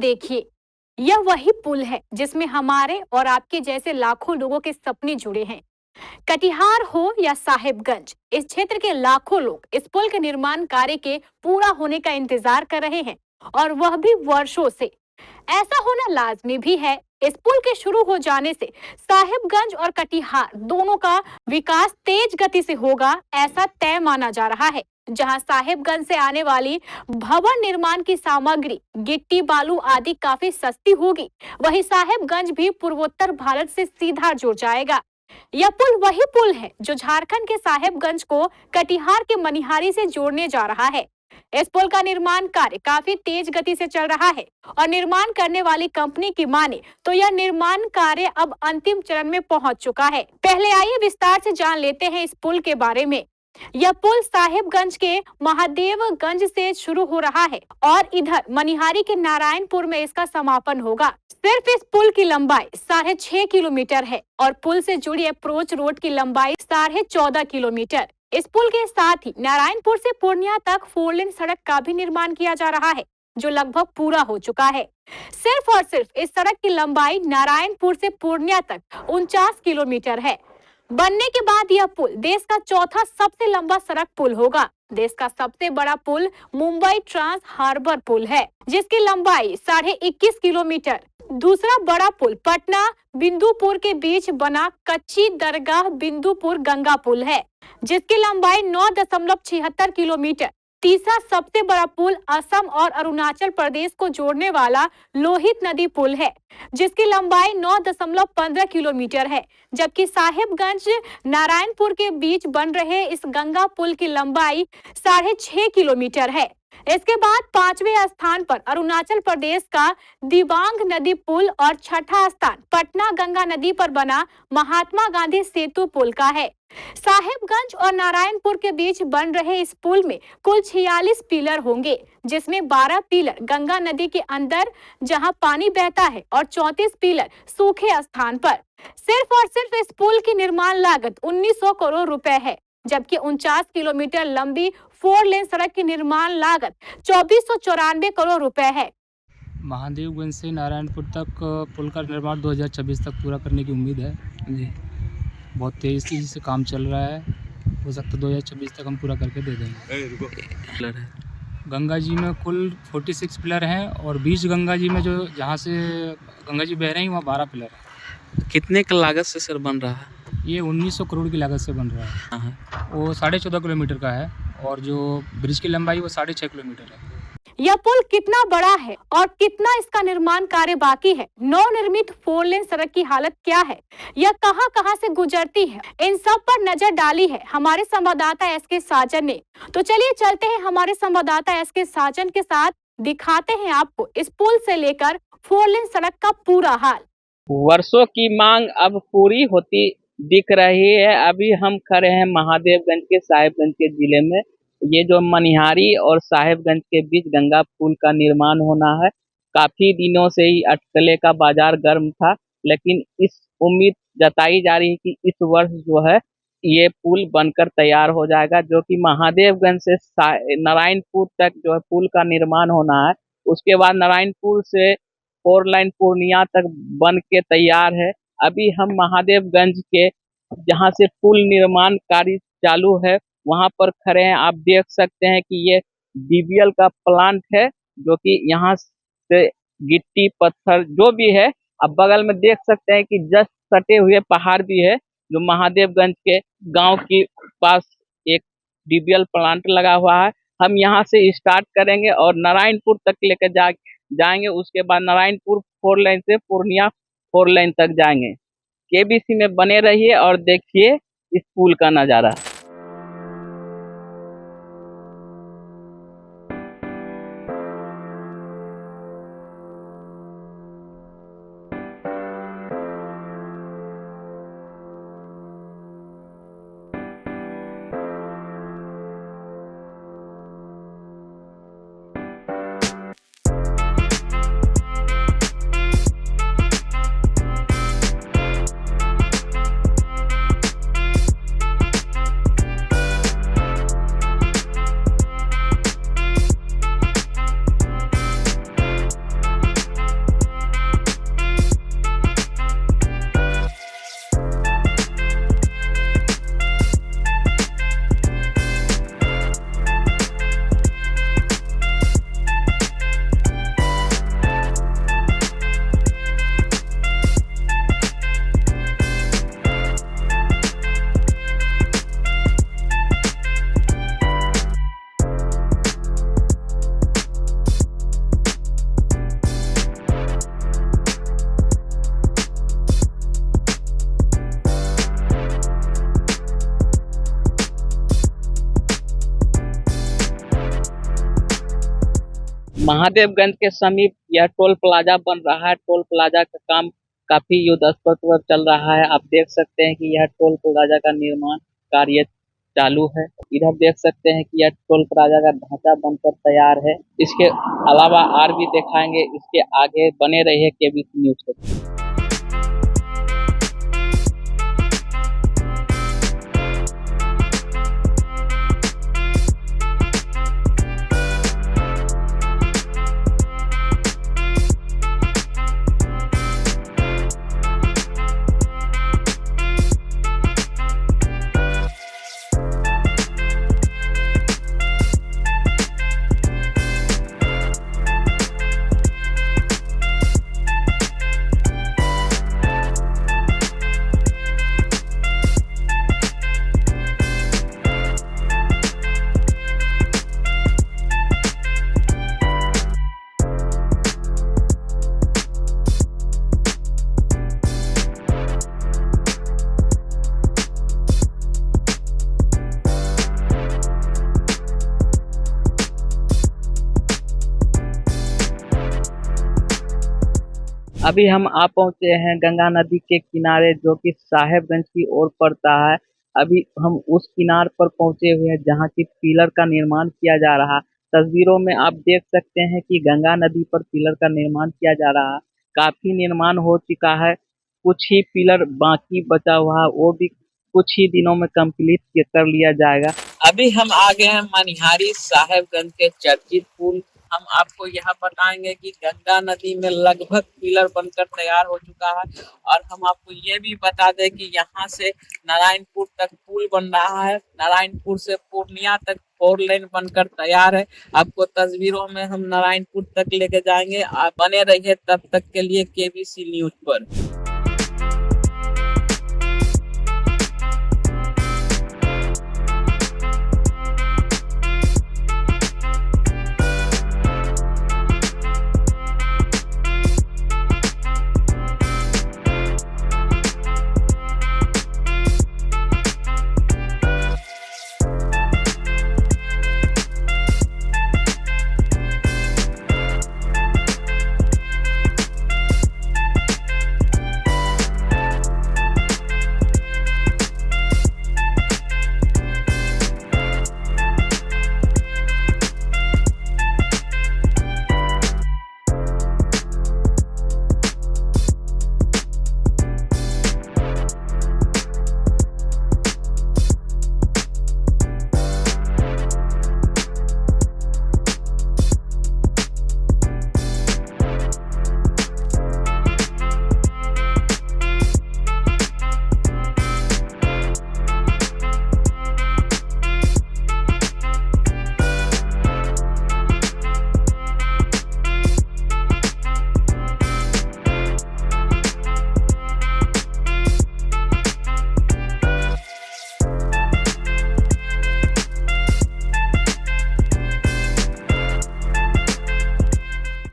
देखिए, यह वही पुल है जिसमें हमारे और आपके जैसे लाखों लोगों के सपने जुड़े हैं। कटिहार हो या साहिबगंज, इस क्षेत्र के लाखों लोग इस पुल के निर्माण कार्य के पूरा होने का इंतजार कर रहे हैं, और वह भी वर्षों से। ऐसा होना लाजमी भी है। इस पुल के शुरू हो जाने से साहिबगंज और कटिहार दोनों का विकास तेज गति से होगा, ऐसा तय माना जा रहा है। जहां साहिबगंज से आने वाली भवन निर्माण की सामग्री, गिट्टी, बालू आदि काफी सस्ती होगी, वहीं साहिबगंज भी पूर्वोत्तर भारत से सीधा जुड़ जाएगा। यह पुल वही पुल है जो झारखंड के साहिबगंज को कटिहार के मनिहारी से जोड़ने जा रहा है। इस पुल का निर्माण कार्य काफी तेज गति से चल रहा है, और निर्माण करने वाली कंपनी की माने तो यह निर्माण कार्य अब अंतिम चरण में पहुंच चुका है। पहले आइए विस्तार से जान लेते हैं इस पुल के बारे में। यह पुल साहिबगंज के महादेवगंज से शुरू हो रहा है और इधर मनिहारी के नारायणपुर में इसका समापन होगा। सिर्फ इस पुल की लंबाई 6.5 किलोमीटर है और पुल से जुड़ी अप्रोच रोड की लंबाई 14.5 किलोमीटर। इस पुल के साथ ही नारायणपुर से पूर्णिया तक 4 लेन सड़क का भी निर्माण किया जा रहा है, जो लगभग पूरा हो चुका है। सिर्फ और सिर्फ इस सड़क की लंबाई नारायणपुर से पूर्णिया तक 49 किलोमीटर है। बनने के बाद यह पुल देश का चौथा सबसे लंबा सड़क पुल होगा। देश का सबसे बड़ा पुल मुंबई ट्रांस हार्बर पुल है, जिसकी लंबाई 21.5 किलोमीटर। दूसरा बड़ा पुल पटना बिंदुपुर के बीच बना कच्ची दरगाह बिंदुपुर गंगा पुल है, जिसकी लंबाई 9.76 किलोमीटर। तीसरा सबसे बड़ा पुल असम और अरुणाचल प्रदेश को जोड़ने वाला लोहित नदी पुल है, जिसकी लंबाई 9.15 किलोमीटर है, जबकि साहिबगंज नारायणपुर के बीच बन रहे इस गंगा पुल की लंबाई 6.5 किलोमीटर है। इसके बाद 5वें स्थान पर अरुणाचल प्रदेश का दिबांग नदी पुल और छठा स्थान पटना गंगा नदी पर बना महात्मा गांधी सेतु पुल का है। साहिबगंज और नारायणपुर के बीच बन रहे इस पुल में कुल 46 पिलर होंगे, जिसमें 12 पिलर गंगा नदी के अंदर जहां पानी बहता है और 34 पिलर सूखे स्थान पर। सिर्फ और सिर्फ इस पुल की निर्माण लागत 1900 करोड़ रुपए है, जबकि 49 किलोमीटर लंबी 4 लेन सड़क की निर्माण लागत 2494 करोड़ रुपए है। महादेवगंज से नारायणपुर तक पुल का निर्माण 2026 तक पूरा करने की उम्मीद है जी। बहुत तेज़ी से काम चल रहा है, हो सकता है 2026 तक हम पूरा करके दे देंगे। गंगा जी में कुल 46 पिलर हैं और बीच गंगा जी में जो जहाँ से गंगा जी बह रही हैं वहाँ 12 पिलर हैं। कितने का लागत से सर बन रहा है? ये 1900 करोड़ की लागत से बन रहा है। वो 14.5 किलोमीटर का है और जो ब्रिज की लंबाई वो 6.5 किलोमीटर है। यह पुल कितना बड़ा है और कितना इसका निर्माण कार्य बाकी है, नवनिर्मित 4 लेन सड़क की हालत क्या है, यह कहां-कहां से गुजरती है, इन सब पर नजर डाली है हमारे संवाददाता एसके साजन ने। तो चलिए चलते हैं हमारे संवाददाता एसके साजन के साथ, दिखाते हैं आपको इस पुल से लेकर 4 लेन सड़क का पूरा हाल। वर्षों की मांग अब पूरी होती दिख रही है। अभी हम खड़े हैं महादेवगंज के साहिबगंज के जिले में। ये जो मनिहारी और साहिबगंज के बीच गंगा पुल का निर्माण होना है, काफी दिनों से ही अटकले का बाजार गर्म था, लेकिन इस उम्मीद जताई जा रही है कि इस वर्ष जो है ये पुल बनकर तैयार हो जाएगा, जो कि महादेवगंज से नारायणपुर तक जो है पुल का निर्माण होना है। उसके बाद नारायणपुर से 4 लाइन पूर्णिया तक बन के तैयार है। अभी हम महादेवगंज के जहां से पुल निर्माण कार्य चालू है वहां पर खड़े हैं। आप देख सकते हैं कि ये डीबीएल का प्लांट है, जो कि यहाँ से गिट्टी पत्थर जो भी है, अब बगल में देख सकते हैं कि जस्ट सटे हुए पहाड़ भी है, जो महादेवगंज के गांव के पास एक डीबीएल प्लांट लगा हुआ है। हम यहाँ से स्टार्ट करेंगे और नारायणपुर तक लेकर जाएंगे। उसके बाद नारायणपुर 4 लाइन से पूर्णिया 4 लाइन तक जाएंगे। केबीसी में बने रहिए और देखिए इस पुल का नज़ारा। महादेवगंज के समीप यह टोल प्लाजा बन रहा है। टोल प्लाजा का काम काफी युद्धस्तर पर चल रहा है। आप देख सकते हैं कि यह टोल प्लाजा का निर्माण कार्य चालू है। इधर देख सकते हैं कि यह टोल प्लाजा का ढांचा बनकर तैयार है। इसके अलावा और भी दिखाएंगे। इसके आगे बने रहिए केबीसी न्यूज के। अभी हम आ पहुंचे हैं गंगा नदी के किनारे, जो कि साहेबगंज की ओर पड़ता है। अभी हम उस किनार पर पहुंचे हुए हैं जहां की पिलर का निर्माण किया जा रहा है। तस्वीरों में आप देख सकते हैं कि गंगा नदी पर पिलर का निर्माण किया जा रहा है। काफी निर्माण हो चुका है, कुछ ही पिलर बाकी बचा हुआ है, वो भी कुछ ही दिनों में कंप्लीट कर लिया जाएगा। अभी हम आ गए हैं मनिहारी साहेबगंज के चर्चित पुल। हम आपको यहाँ बताएंगे कि गंगा नदी में लगभग पिलर बनकर तैयार हो चुका है। और हम आपको ये भी बता दें कि यहाँ से नारायणपुर तक पुल बन रहा है। नारायणपुर से पूर्णिया तक 4 लेन बनकर तैयार है। आपको तस्वीरों में हम नारायणपुर तक लेके जाएंगे। आप बने रहिए तब तक के लिए केबीसी न्यूज पर।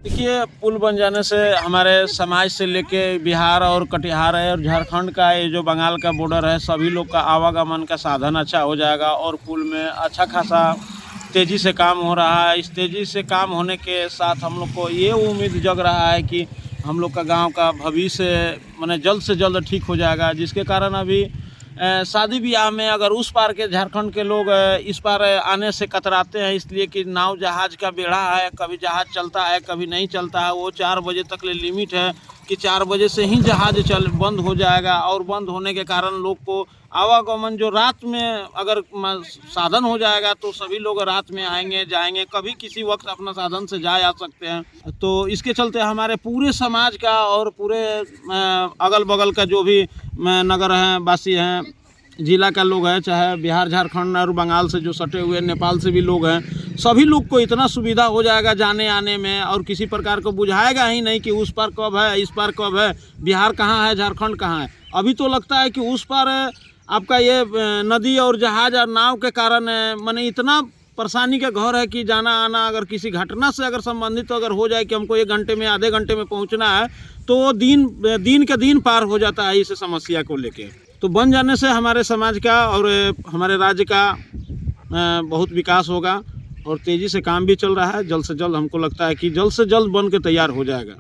देखिए, पुल बन जाने से हमारे समाज से लेके बिहार और कटिहार है और झारखंड का ये जो बंगाल का बॉर्डर है, सभी लोग का आवागमन का साधन अच्छा हो जाएगा। और पुल में अच्छा खासा तेज़ी से काम हो रहा है। इस तेज़ी से काम होने के साथ हम लोग को ये उम्मीद जग रहा है कि हम लोग का गांव का भविष्य माने जल्द से जल्द ठीक हो जाएगा। जिसके कारण अभी शादी ब्याह में अगर उस पार के झारखंड के लोग इस पार आने से कतराते हैं, इसलिए कि नाव जहाज़ का बेड़ा है, कभी जहाज़ चलता है कभी नहीं चलता है। वो 4 बजे तक ले लिमिट है कि 4 बजे से ही जहाज़ बंद हो जाएगा। और बंद होने के कारण लोग को आवागमन जो रात में अगर साधन हो जाएगा तो सभी लोग रात में आएंगे जाएंगे, कभी किसी वक्त अपना साधन से जा आ सकते हैं। तो इसके चलते हमारे पूरे समाज का और पूरे अगल बगल का जो भी नगर हैं वासी हैं, जिला का लोग हैं, चाहे बिहार झारखंड और बंगाल से जो सटे हुए नेपाल से भी लोग हैं, सभी लोग को इतना सुविधा हो जाएगा जाने आने में। और किसी प्रकार को बुझाएगा ही नहीं कि उस पार कब है इस पार कब है, बिहार कहाँ है झारखंड कहाँ है। अभी तो लगता है कि उस पार आपका ये नदी और जहाज़ और नाव के कारण माने इतना परेशानी का घर है कि जाना आना अगर किसी घटना से अगर संबंधित तो अगर हो जाए कि हमको 1 घंटे में आधे घंटे में पहुंचना है तो दिन के दिन पार हो जाता है इस समस्या को लेके। तो बन जाने से हमारे समाज का और हमारे राज्य का बहुत विकास होगा। और तेज़ी से काम भी चल रहा है। जल्द से जल्द हमको लगता है कि जल्द से जल्द बन के तैयार हो जाएगा।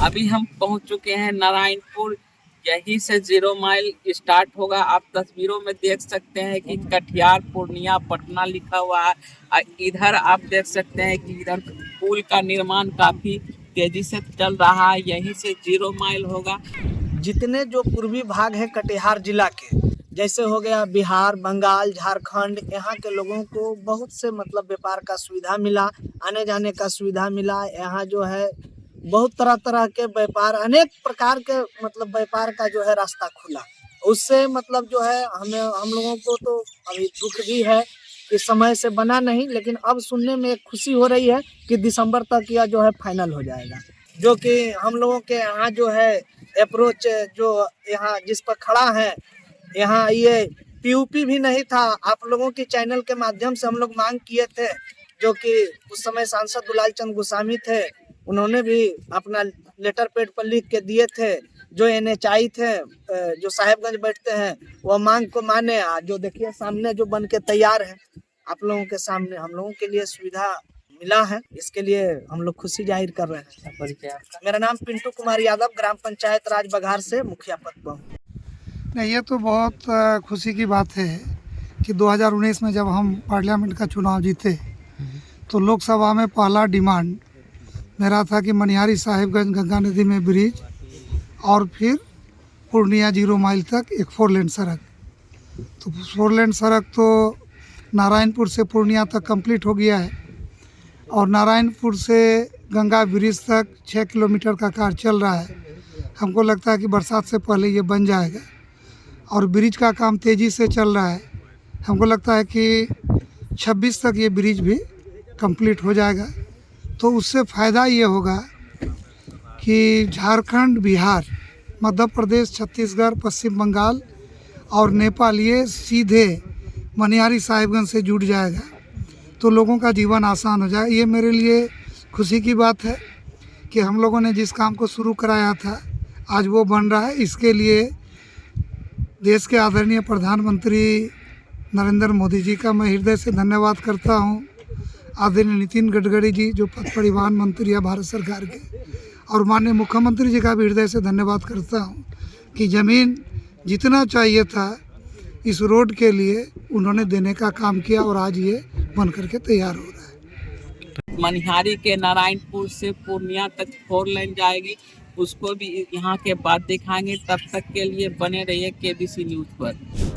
अभी हम पहुंच चुके हैं नारायणपुर। यहीं से 0 माइल स्टार्ट होगा। आप तस्वीरों में देख सकते हैं कि कटिहार पूर्णिया पटना लिखा हुआ है। इधर आप देख सकते हैं कि इधर पुल का निर्माण काफी तेजी से चल रहा है। यहीं से 0 माइल होगा। जितने जो पूर्वी भाग है कटिहार जिला के, जैसे हो गया बिहार, बंगाल, झारखंड, यहाँ के लोगों को बहुत से मतलब व्यापार का सुविधा मिला, आने जाने का सुविधा मिला। यहाँ जो है बहुत तरह तरह के व्यापार, अनेक प्रकार के मतलब व्यापार का जो है रास्ता खुला। उससे मतलब जो है हम लोगों को तो अभी दुख भी है कि समय से बना नहीं, लेकिन अब सुनने में एक खुशी हो रही है कि दिसंबर तक यह जो है फाइनल हो जाएगा। जो कि हम लोगों के यहाँ जो है अप्रोच जो यहाँ जिस पर खड़ा है, यहाँ ये पीयूपी भी नहीं था। आप लोगों के चैनल के माध्यम से हम लोग मांग किए थे, जो कि उस समय सांसद दुलाल चंद गोस्वामी थे, उन्होंने भी अपना लेटर पैड पर लिख के दिए थे। जो NHI थे जो साहेबगंज बैठते हैं, वह मांग को माने। जो देखिए सामने जो बन के तैयार है, आप लोगों के सामने हम लोगों के लिए सुविधा मिला है, इसके लिए हम लोग खुशी जाहिर कर रहे हैं। मेरा नाम पिंटू कुमार यादव, ग्राम पंचायत राज बघार से मुखिया पद पर हूँ। नहीं, ये तो बहुत खुशी की बात है कि 2019 में जब हम पार्लियामेंट का चुनाव जीते तो लोकसभा में पहला डिमांड मेरा था कि मनिहारी साहिबगंज गंगा नदी में ब्रिज और फिर पूर्णिया 0 माइल तक एक 4 लेन सड़क। तो 4 लेन सड़क तो नारायणपुर से पूर्णिया तक कंप्लीट हो गया है और नारायणपुर से गंगा ब्रिज तक 6 किलोमीटर का कार्य चल रहा है। हमको लगता है कि बरसात से पहले ये बन जाएगा और ब्रिज का काम तेज़ी से चल रहा है। हमको लगता है कि 26 तक ये ब्रिज भी कंप्लीट हो जाएगा। तो उससे फ़ायदा ये होगा कि झारखंड, बिहार, मध्य प्रदेश, छत्तीसगढ़, पश्चिम बंगाल और नेपाल ये सीधे मनिहारी साहिबगंज से जुड़ जाएगा, तो लोगों का जीवन आसान हो जाएगा। ये मेरे लिए खुशी की बात है कि हम लोगों ने जिस काम को शुरू कराया था आज वो बन रहा है। इसके लिए देश के आदरणीय प्रधानमंत्री नरेंद्र मोदी जी का मैं हृदय से धन्यवाद करता हूँ। आदरणीय नितिन गडकरी जी जो पथ परिवहन मंत्री है भारत सरकार के, और माननीय मुख्यमंत्री जी का भी हृदय से धन्यवाद करता हूँ कि ज़मीन जितना चाहिए था इस रोड के लिए उन्होंने देने का काम किया और आज ये बन करके तैयार हो रहा है। मनिहारी के नारायणपुर से पूर्णिया तक 4 लेन जाएगी, उसको भी यहाँ के बाद दिखाएंगे। तब तक के लिए बने रहिए KBC न्यूज़ पर।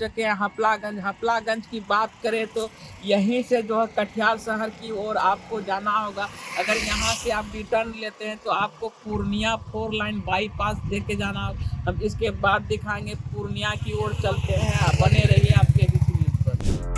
चुके हैं हपलागंज। हपलागंज की बात करें तो यहीं से जो है कटिहार शहर की ओर आपको जाना होगा। अगर यहाँ से आप रिटर्न लेते हैं तो आपको पूर्णिया 4 लाइन बाईपास देके जाना होगा। हम इसके बाद दिखाएंगे पूर्णिया की ओर चलते हैं। बने रहिए आपके ABC न्यूज़ पर।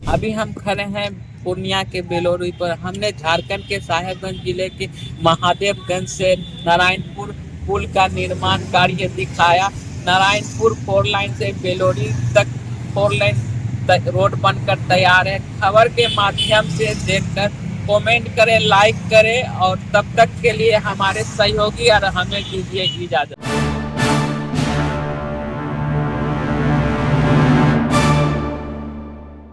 अभी हम खड़े हैं पूर्णिया के बेलोरी पर। हमने झारखंड के साहेबगंज जिले के महादेवगंज से नारायणपुर पुल का निर्माण कार्य दिखाया। नारायणपुर 4 लाइन से बेलोरी तक 4 लाइन रोड बनकर तैयार है। खबर के माध्यम से देखकर कमेंट करें, लाइक करें और तब तक के लिए हमारे सहयोगी और हमें दीजिए इजाजत।